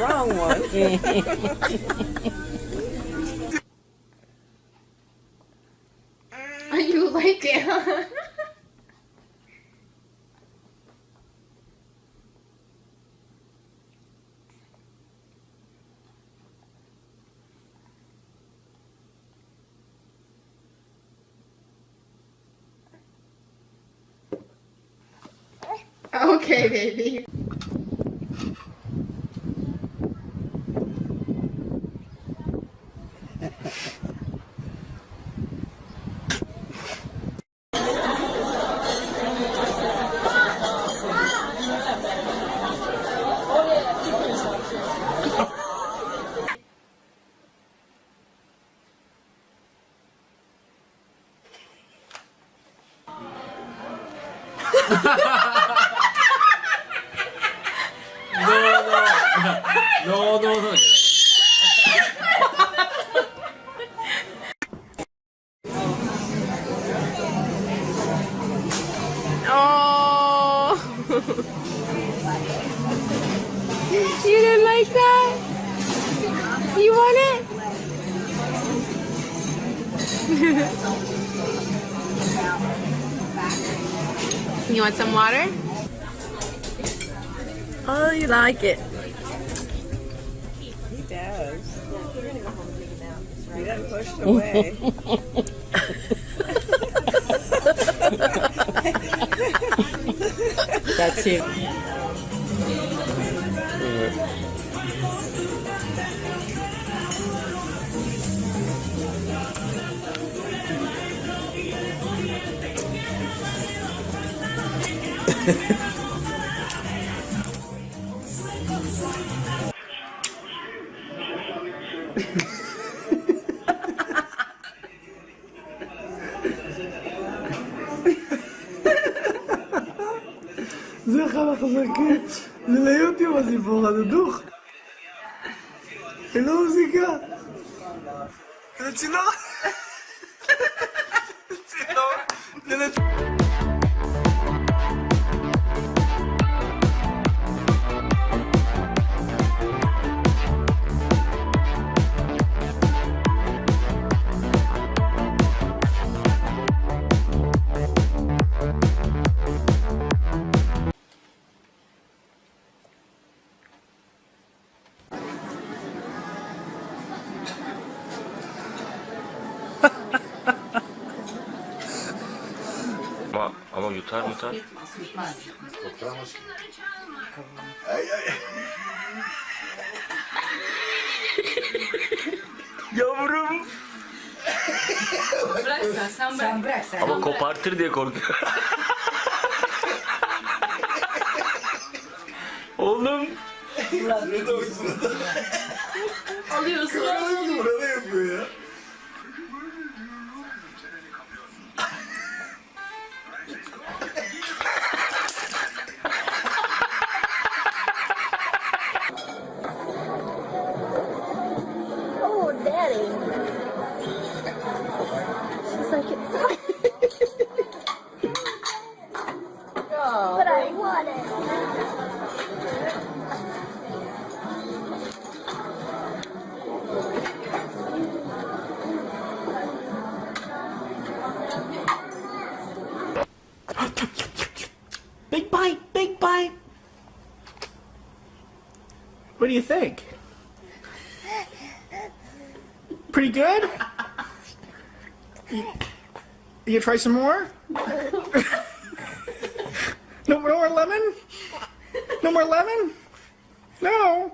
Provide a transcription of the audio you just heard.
wrong one. You like it? Okay, baby. No, no, no. Oh, you didn't like that? You want it? You want some water? Oh, you like it. He does. He doesn't push it away. That's it. זה חלה חזקי, זה ליוטיוב הסיפור הזה, דוך. היא לא מוזיקה. זה צינור. צינור. זה לצינור. Ama yutar. Yavrum. Ama kopartır diye korkuyor. Oğlum. Alıyorsun. Burada yapıyor ya. Oh, Daddy. She's like, it's fine. Oh, but I want it. Big bite, big bite. What do you think? Pretty good? You gonna try some more? No more lemon? No more lemon? No.